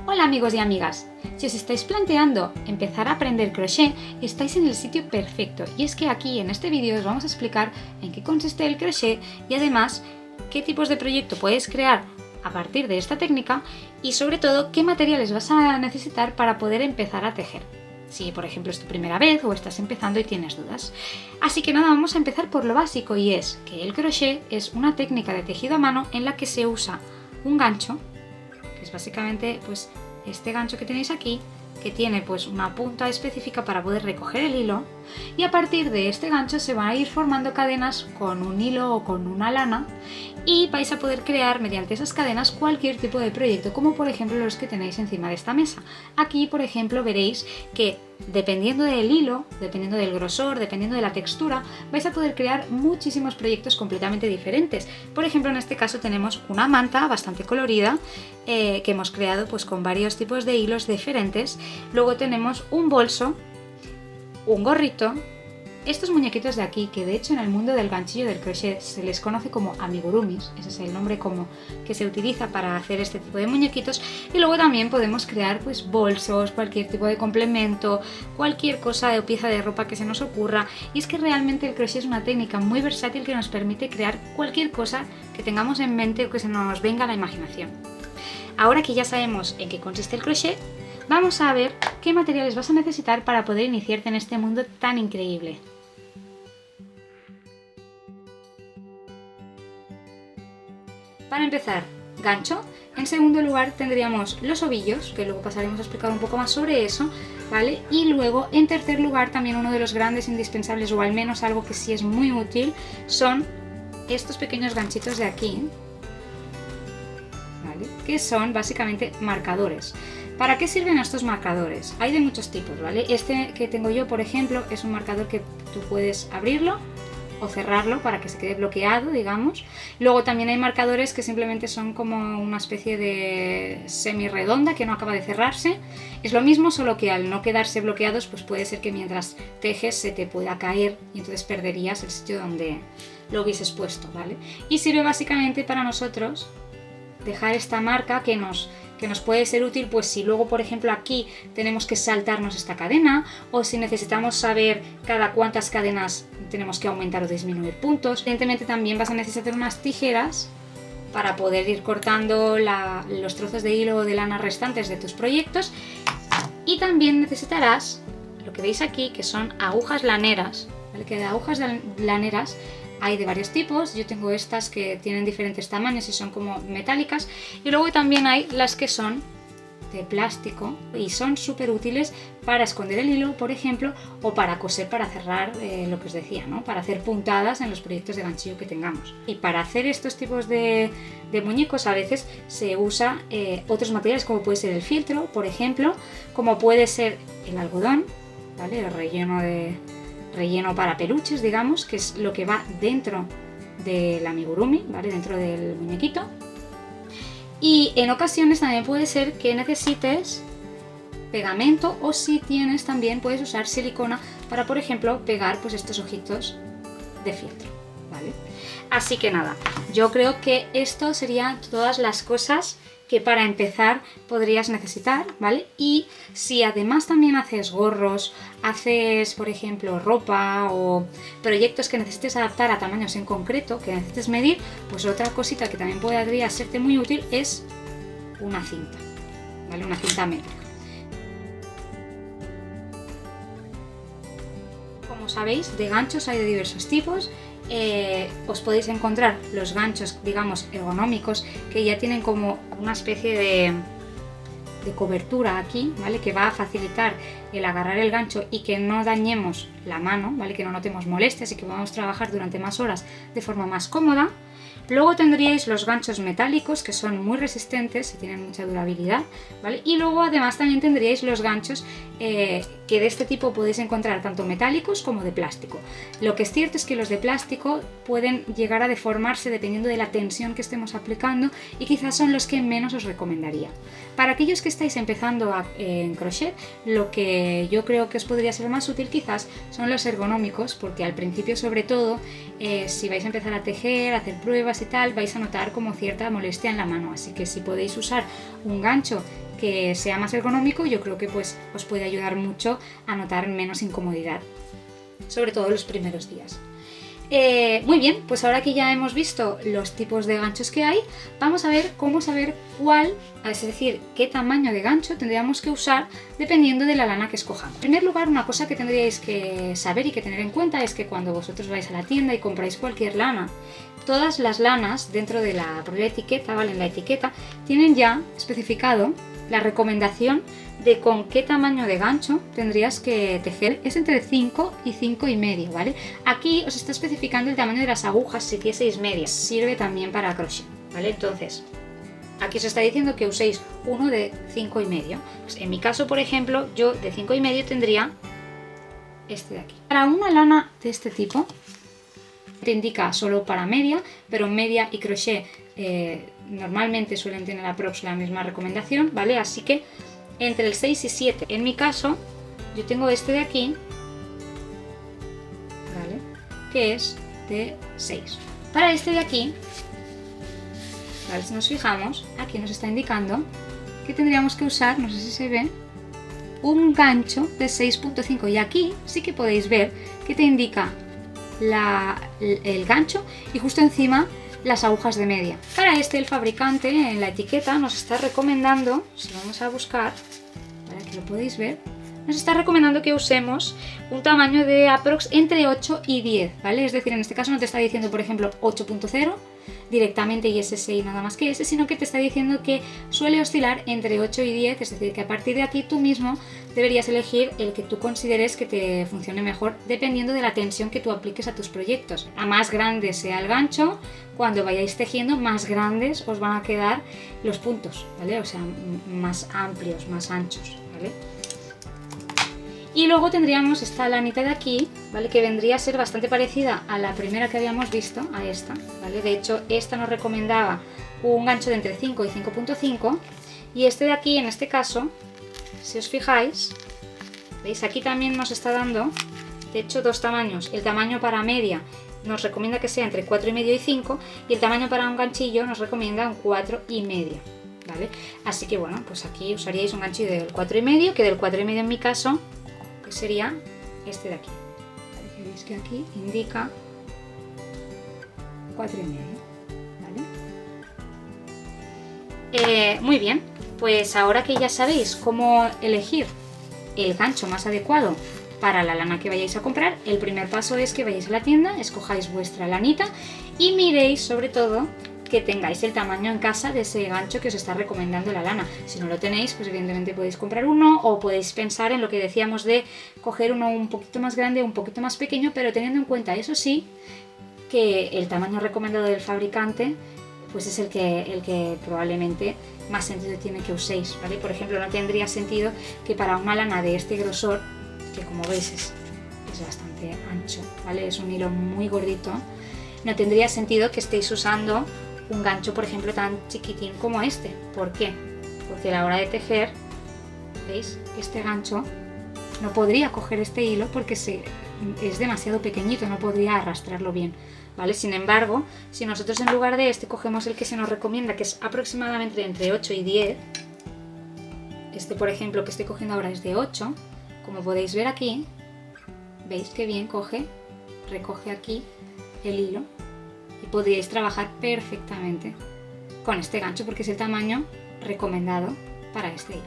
Hola amigos y amigas, si os estáis planteando empezar a aprender crochet, estáis en el sitio perfecto, y es que aquí en este vídeo os vamos a explicar en qué consiste el crochet y además qué tipos de proyecto puedes crear a partir de esta técnica y sobre todo qué materiales vas a necesitar para poder empezar a tejer. Si por ejemplo es tu primera vez o estás empezando y tienes dudas. Así que nada, vamos a empezar por lo básico, y es que el crochet es una técnica de tejido a mano en la que se usa un gancho, que es básicamente pues este gancho que tenéis aquí, que tiene pues una punta específica para poder recoger el hilo, y a partir de este gancho se van a ir formando cadenas con un hilo o con una lana, y vais a poder crear mediante esas cadenas cualquier tipo de proyecto, como por ejemplo los que tenéis encima de esta mesa. Aquí por ejemplo veréis que dependiendo del hilo, dependiendo del grosor, dependiendo de la textura, vais a poder crear muchísimos proyectos completamente diferentes. Por ejemplo, en este caso tenemos una manta bastante colorida que hemos creado pues con varios tipos de hilos diferentes. Luego tenemos un bolso, un gorrito, estos muñequitos de aquí, que de hecho en el mundo del ganchillo del crochet se les conoce como amigurumis, ese es el nombre como que se utiliza para hacer este tipo de muñequitos. Y luego también podemos crear pues bolsos, cualquier tipo de complemento, cualquier cosa o pieza de ropa que se nos ocurra. Y es que realmente el crochet es una técnica muy versátil que nos permite crear cualquier cosa que tengamos en mente o que se nos venga a la imaginación. Ahora que ya sabemos en qué consiste el crochet, vamos a ver qué materiales vas a necesitar para poder iniciarte en este mundo tan increíble. Para empezar, gancho. En segundo lugar tendríamos los ovillos, que luego pasaremos a explicar un poco más sobre eso, ¿vale? Y luego, en tercer lugar, también uno de los grandes indispensables, o al menos algo que sí es muy útil, son estos pequeños ganchitos de aquí, ¿vale? Que son básicamente marcadores. ¿Para qué sirven estos marcadores? Hay de muchos tipos, ¿vale? Este que tengo yo, por ejemplo, es un marcador que tú puedes abrirlo o cerrarlo para que se quede bloqueado, digamos. Luego también hay marcadores que simplemente son como una especie de semi redonda que no acaba de cerrarse. Es lo mismo, solo que al no quedarse bloqueados, pues puede ser que mientras tejes se te pueda caer y entonces perderías el sitio donde lo hubieses puesto, ¿vale? Y sirve básicamente para nosotros dejar esta marca que nos puede ser útil, pues si luego por ejemplo aquí tenemos que saltarnos esta cadena, o si necesitamos saber cada cuántas cadenas tenemos que aumentar o disminuir puntos. Evidentemente también vas a necesitar unas tijeras para poder ir cortando los trozos de hilo o de lana restantes de tus proyectos, y también necesitarás lo que veis aquí, que son agujas laneras, ¿vale? Que de agujas laneras hay de varios tipos. Yo tengo estas que tienen diferentes tamaños y son como metálicas, y luego también hay las que son de plástico y son súper útiles para esconder el hilo, por ejemplo, o para coser, para cerrar lo que os decía, ¿no? Para hacer puntadas en los proyectos de ganchillo que tengamos. Y para hacer estos tipos de muñecos a veces se usa otros materiales, como puede ser el fieltro, por ejemplo, como puede ser el algodón, ¿vale? El relleno para peluches, digamos, que es lo que va dentro del amigurumi, ¿vale? Dentro del muñequito. Y en ocasiones también puede ser que necesites pegamento, o si tienes también puedes usar silicona para, por ejemplo, pegar pues estos ojitos de fieltro, ¿vale? Así que nada, yo creo que esto serían todas las cosas que para empezar podrías necesitar, ¿vale? Y si además también haces gorros, haces por ejemplo ropa o proyectos que necesites adaptar a tamaños en concreto, que necesites medir, pues otra cosita que también podría serte muy útil es una cinta, ¿vale? Una cinta métrica. Como sabéis, de ganchos hay de diversos tipos. Os podéis encontrar los ganchos, digamos, ergonómicos, que ya tienen como una especie de cobertura aquí, ¿vale? Que va a facilitar el agarrar el gancho y que no dañemos la mano, ¿vale? Que no notemos molestias y que podamos trabajar durante más horas de forma más cómoda. Luego tendríais los ganchos metálicos, que son muy resistentes y tienen mucha durabilidad, ¿vale? Y luego además también tendríais los ganchos que de este tipo podéis encontrar tanto metálicos como de plástico. Lo que es cierto es que los de plástico pueden llegar a deformarse dependiendo de la tensión que estemos aplicando, y quizás son los que menos os recomendaría. Para aquellos que estáis empezando en crochet, lo que yo creo que os podría ser más útil quizás son los ergonómicos, porque al principio sobre todo si vais a empezar a tejer, a hacer pruebas, largas y tal, vais a notar como cierta molestia en la mano, así que si podéis usar un gancho que sea más ergonómico, yo creo que pues os puede ayudar mucho a notar menos incomodidad, sobre todo los primeros días. Muy bien, pues ahora que ya hemos visto los tipos de ganchos que hay, vamos a ver cómo saber cuál, es decir, qué tamaño de gancho tendríamos que usar dependiendo de la lana que escojamos. En primer lugar, una cosa que tendríais que saber y que tener en cuenta es que cuando vosotros vais a la tienda y compráis cualquier lana, todas las lanas dentro de la propia etiqueta, ¿vale? En la etiqueta tienen ya especificado la recomendación de con qué tamaño de gancho tendrías que tejer. Es entre 5 y 5,5, ¿vale? Aquí os está especificando el tamaño de las agujas si hicieseis medias. Sirve también para crochet, ¿vale? Entonces, aquí os está diciendo que uséis uno de 5,5. Pues en mi caso, por ejemplo, yo de 5,5 tendría este de aquí. Para una lana de este tipo, te indica solo para media, pero media y crochet normalmente suelen tener aprox la misma recomendación, ¿vale? Así que entre el 6 y 7. En mi caso, yo tengo este de aquí, ¿vale? Que es de 6. Para este de aquí, ¿vale? Si nos fijamos, aquí nos está indicando que tendríamos que usar, no sé si se ve, un gancho de 6,5. Y aquí sí que podéis ver que te indica el gancho y justo encima las agujas de media. Para este el fabricante en la etiqueta nos está recomendando, si vamos a buscar, para que lo podéis ver, nos está recomendando que usemos un tamaño de aprox entre 8 y 10, ¿vale? Es decir, en este caso no te está diciendo, por ejemplo, 8,0 directamente y ese y nada más que ese, sino que te está diciendo que suele oscilar entre 8 y 10, es decir, que a partir de aquí tú mismo deberías elegir el que tú consideres que te funcione mejor dependiendo de la tensión que tú apliques a tus proyectos. A más grande sea el gancho, cuando vayáis tejiendo, más grandes os van a quedar los puntos, ¿vale? O sea, más amplios, más anchos, ¿vale? Y luego tendríamos esta lanita de aquí, ¿vale? Que vendría a ser bastante parecida a la primera que habíamos visto, a esta, ¿vale? De hecho, esta nos recomendaba un gancho de entre 5 y 5,5 y este de aquí, en este caso, si os fijáis, ¿veis? Aquí también nos está dando, de hecho, dos tamaños. El tamaño para media nos recomienda que sea entre 4,5 y 5 y el tamaño para un ganchillo nos recomienda un 4,5, ¿vale? Así que bueno, pues aquí usaríais un ganchillo del 4,5, que del 4,5 en mi caso pues sería este de aquí. Veis que aquí indica 4,5, ¿vale? Muy bien, pues ahora que ya sabéis cómo elegir el gancho más adecuado para la lana que vayáis a comprar, el primer paso es que vayáis a la tienda, escojáis vuestra lanita y miréis sobre todo que tengáis el tamaño en casa de ese gancho que os está recomendando la lana. Si no lo tenéis, pues evidentemente podéis comprar uno o podéis pensar en lo que decíamos de coger uno un poquito más grande o un poquito más pequeño, pero teniendo en cuenta, eso sí, que el tamaño recomendado del fabricante pues es el que probablemente más sentido tiene que uséis, ¿vale? Por ejemplo, no tendría sentido que para una lana de este grosor, que como veis es bastante ancho, ¿vale? Es un hilo muy gordito, no tendría sentido que estéis usando un gancho, por ejemplo, tan chiquitín como este. ¿Por qué? Porque a la hora de tejer, ¿veis? Este gancho no podría coger este hilo porque es demasiado pequeñito, no podría arrastrarlo bien, ¿vale? Sin embargo, si nosotros en lugar de este cogemos el que se nos recomienda, que es aproximadamente entre 8 y 10, este, por ejemplo, que estoy cogiendo ahora es de 8, como podéis ver aquí, ¿veis que bien recoge aquí el hilo? Y podríais trabajar perfectamente con este gancho porque es el tamaño recomendado para este hilo.